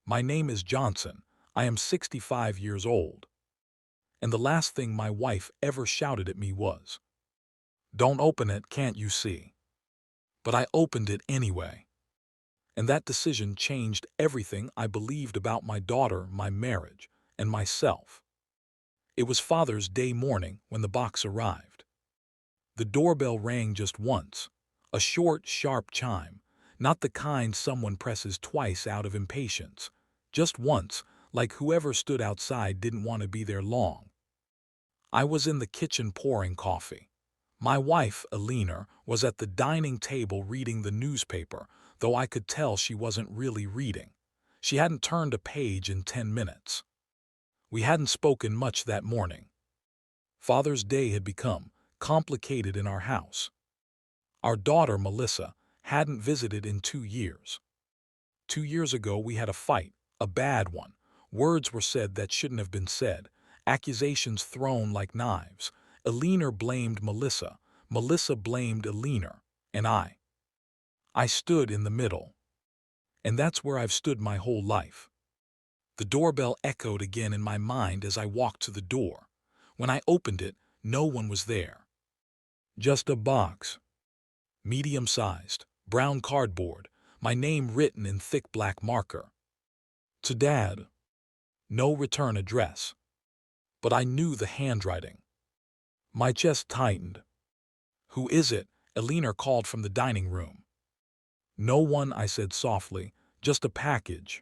My name is Johnson. I am 65 years old. And the last thing my wife ever shouted at me was, "Don't open it, can't you see?" But I opened it anyway. And that decision changed everything I believed about my daughter, my marriage, and myself. It was Father's Day morning when the box arrived. The doorbell rang just once, a short, sharp chime, not the kind someone presses twice out of impatience, just once, like whoever stood outside didn't want to be there long. I was in the kitchen pouring coffee. My wife, Alina, was at the dining table reading the newspaper, though I could tell she wasn't really reading. She hadn't turned a page in 10 minutes. We hadn't spoken much that morning. Father's Day had become complicated in our house. Our daughter, Melissa, hadn't visited in 2 years. 2 years ago, we had a fight, a bad one. Words were said that shouldn't have been said, accusations thrown like knives. Alina blamed Melissa, Melissa blamed Alina, and I stood in the middle. And that's where I've stood my whole life. The doorbell echoed again in my mind as I walked to the door. When I opened it, no one was there. Just a box. Medium-sized, brown cardboard, my name written in thick black marker. To Dad. No return address. But I knew the handwriting. My chest tightened. "Who is it?" Alina called from the dining room. "No one," I said softly, "just a package."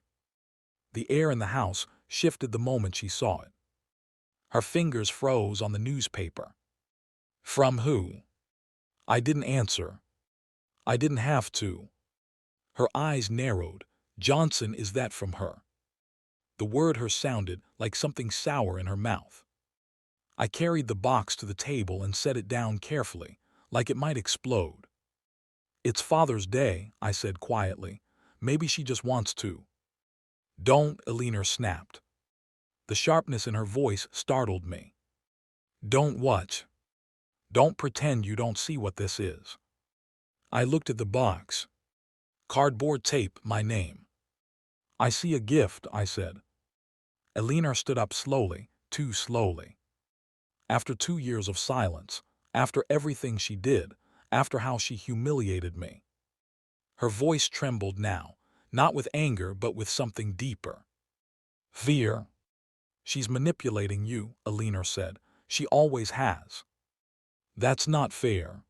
The air in the house shifted the moment she saw it. Her fingers froze on the newspaper. "From who?" I didn't answer. I didn't have to. Her eyes narrowed. "Johnson, is that from her?" The word "her" sounded like something sour in her mouth. I carried the box to the table and set it down carefully, like it might explode. "It's Father's Day," I said quietly. "Maybe she just wants to." "Don't," Alina snapped. The sharpness in her voice startled me. "Don't what?" "Don't pretend you don't see what this is." I looked at the box. Cardboard tape, my name. "I see a gift," I said. Alina stood up slowly, too slowly. After 2 years of silence, after everything she did, after how she humiliated me. Her voice trembled now, not with anger but with something deeper. "Fear." "She's manipulating you," Alina said. "She always has." "That's not fair."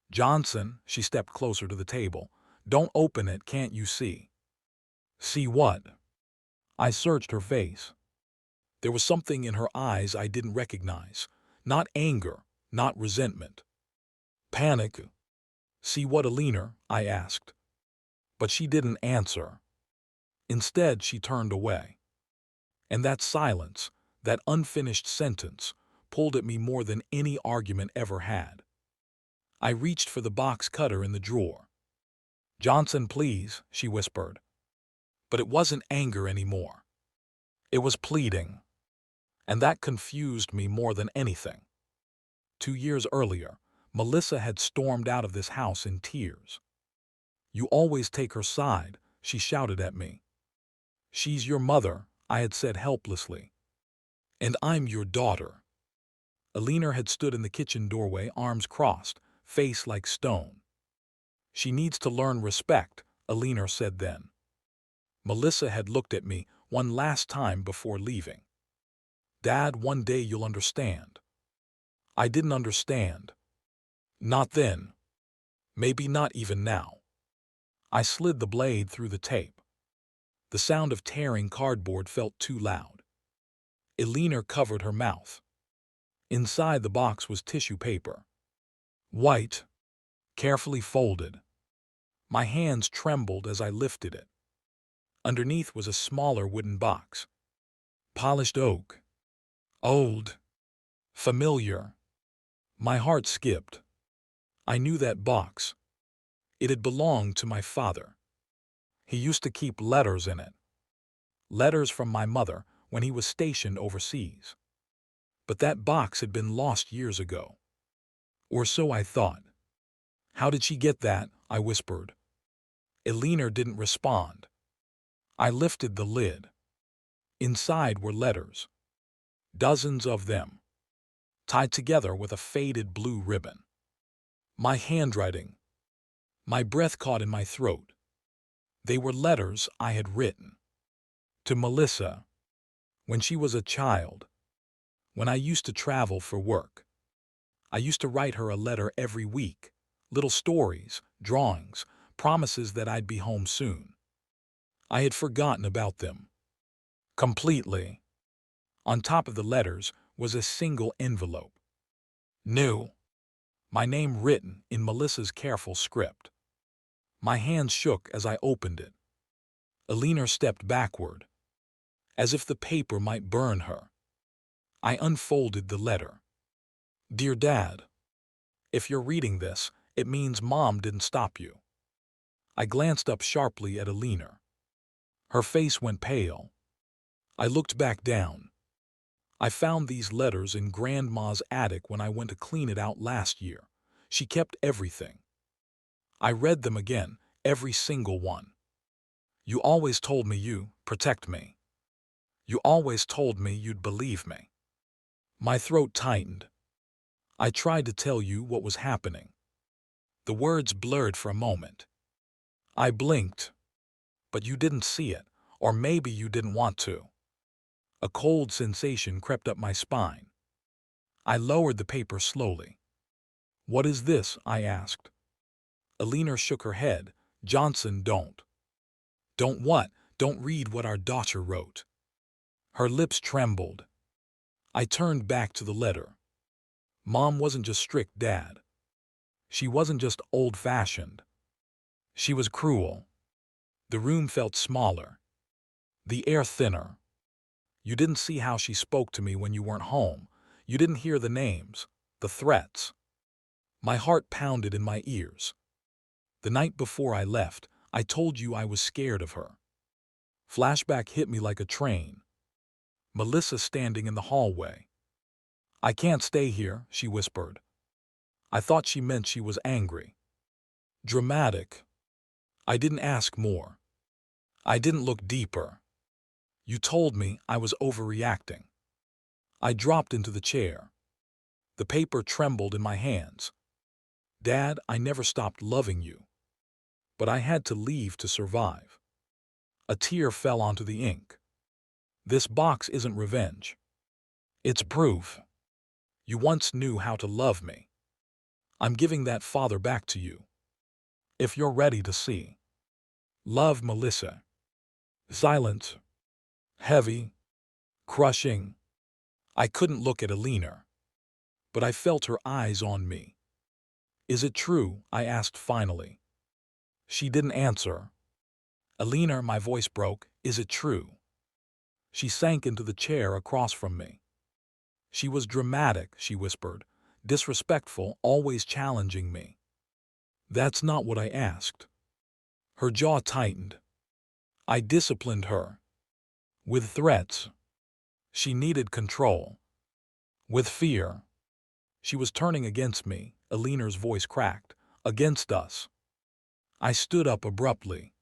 "Johnson," she stepped closer to the table. "Don't open it, can't you see?" "See what?" I searched her face. There was something in her eyes I didn't recognize. Not anger, not resentment. Panic. "See what, Alina?" I asked. But she didn't answer. Instead, she turned away. And that silence, that unfinished sentence, pulled at me more than any argument ever had. I reached for the box cutter in the drawer. "Johnson, please," she whispered. But it wasn't anger anymore. It was pleading. And that confused me more than anything. 2 years earlier, Melissa had stormed out of this house in tears. "You always take her side," she shouted at me. "She's your mother," I had said helplessly. "And I'm your daughter." Alina had stood in the kitchen doorway, arms crossed, face like stone. "She needs to learn respect," Alina said then. Melissa had looked at me one last time before leaving. "Dad, one day you'll understand." I didn't understand. Not then. Maybe not even now. I slid the blade through the tape. The sound of tearing cardboard felt too loud. Alina covered her mouth. Inside the box was tissue paper. White. Carefully folded. My hands trembled as I lifted it. Underneath was a smaller wooden box. Polished oak. Old. Familiar. My heart skipped. I knew that box. It had belonged to my father. He used to keep letters in it. Letters from my mother when he was stationed overseas. But that box had been lost years ago. Or so I thought. "How did she get that?" I whispered. Alina didn't respond. I lifted the lid. Inside were letters, dozens of them, tied together with a faded blue ribbon. My handwriting, my breath caught in my throat. They were letters I had written. To Melissa, when she was a child, when I used to travel for work. I used to write her a letter every week, little stories, drawings, promises that I'd be home soon. I had forgotten about them. Completely. On top of the letters was a single envelope. New. My name written in Melissa's careful script. My hands shook as I opened it. Alina stepped backward, as if the paper might burn her. I unfolded the letter. Dear Dad, if you're reading this, it means Mom didn't stop you. I glanced up sharply at Alina. Her face went pale. I looked back down. I found these letters in Grandma's attic when I went to clean it out last year. She kept everything. I read them again, every single one. You always told me you protect me. You always told me you'd believe me. My throat tightened. I tried to tell you what was happening. The words blurred for a moment. I blinked, but you didn't see it, or maybe you didn't want to. A cold sensation crept up my spine. I lowered the paper slowly. What is this? I asked. Alina shook her head. Johnson, don't. Don't what? Don't read what our daughter wrote. Her lips trembled. I turned back to the letter. Mom wasn't just strict, Dad. She wasn't just old-fashioned. She was cruel. The room felt smaller, the air thinner. You didn't see how she spoke to me when you weren't home. You didn't hear the names, the threats. My heart pounded in my ears. The night before I left, I told you I was scared of her. Flashback hit me like a train. Melissa standing in the hallway. I can't stay here, she whispered. I thought she meant she was angry. Dramatic. I didn't ask more. I didn't look deeper. You told me I was overreacting. I dropped into the chair. The paper trembled in my hands. Dad, I never stopped loving you. But I had to leave to survive. A tear fell onto the ink. This box isn't revenge. It's proof. You once knew how to love me. I'm giving that father back to you. If you're ready to see. Love, Melissa. Silence. Heavy. Crushing. I couldn't look at Alina, but I felt her eyes on me. Is it true? I asked finally. She didn't answer. Alina, my voice broke. Is it true? She sank into the chair across from me. She was dramatic, she whispered, disrespectful, always challenging me. That's not what I asked. Her jaw tightened. I disciplined her. With threats. She needed control. With fear. She was turning against me, Alina's voice cracked. Against us. I stood up abruptly.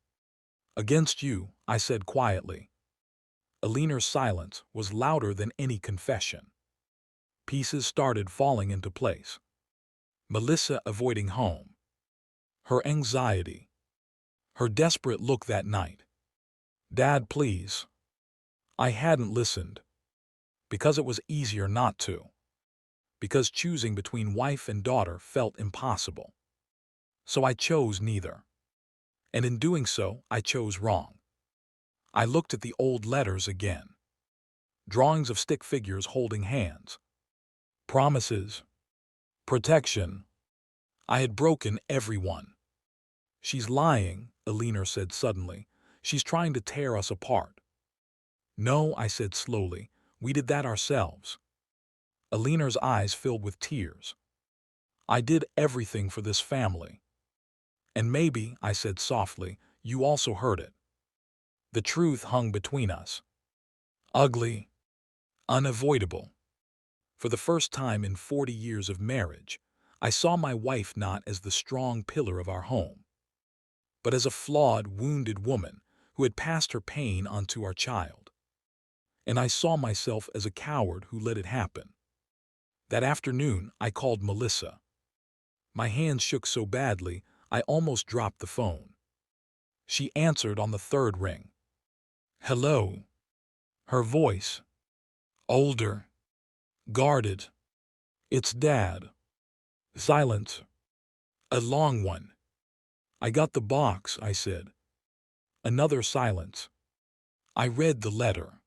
Against you, I said quietly. Alina's silence was louder than any confession. Pieces started falling into place. Melissa avoiding home. Her anxiety. Her desperate look that night. Dad, please. I hadn't listened. Because it was easier not to. Because choosing between wife and daughter felt impossible. So I chose neither. And in doing so, I chose wrong. I looked at the old letters again. Drawings of stick figures holding hands. Promises. Protection. I had broken every one. She's lying, Alina said suddenly. She's trying to tear us apart. No, I said slowly. We did that ourselves. Alina's eyes filled with tears. I did everything for this family. And maybe, I said softly, you also heard it. The truth hung between us. Ugly. Unavoidable. For the first time in 40 years of marriage, I saw my wife not as the strong pillar of our home, but as a flawed, wounded woman who had passed her pain onto our child. And I saw myself as a coward who let it happen. That afternoon, I called Melissa. My hands shook so badly, I almost dropped the phone. She answered on the third ring. Hello. Her voice. Older. Guarded. It's Dad. Silence. A long one. I got the box, I said. Another silence. I read the letter.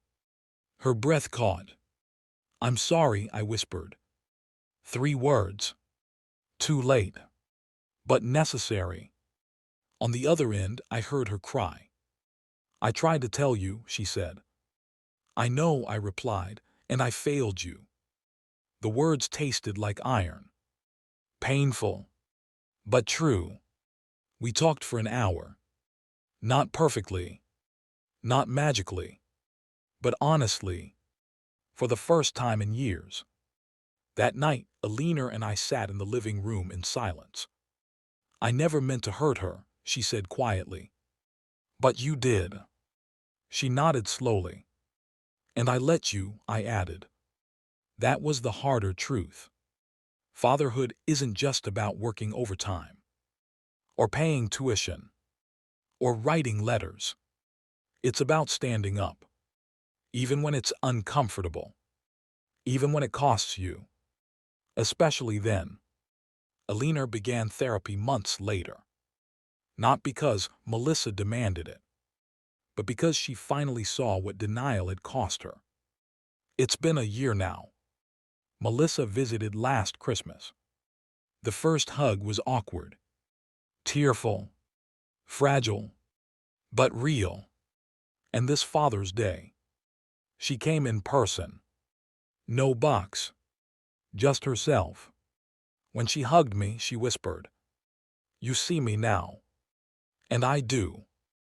Her breath caught. I'm sorry, I whispered. 3 words. Too late. But necessary. On the other end, I heard her cry. I tried to tell you, she said. I know, I replied, and I failed you. The words tasted like iron. Painful. But true. We talked for an hour. Not perfectly. Not magically. But honestly. For the first time in years. That night, Alina and I sat in the living room in silence. I never meant to hurt her, she said quietly. But you did. She nodded slowly. And I let you, I added. That was the harder truth. Fatherhood isn't just about working overtime. Or paying tuition. Or writing letters. It's about standing up. Even when it's uncomfortable. Even when it costs you. Especially then. Alina began therapy months later. Not because Melissa demanded it, but because she finally saw what denial had cost her. It's been a year now. Melissa visited last Christmas. The first hug was awkward, tearful, fragile, but real. And this Father's Day, she came in person. No box, just herself. When she hugged me, she whispered, "You see me now." And I do.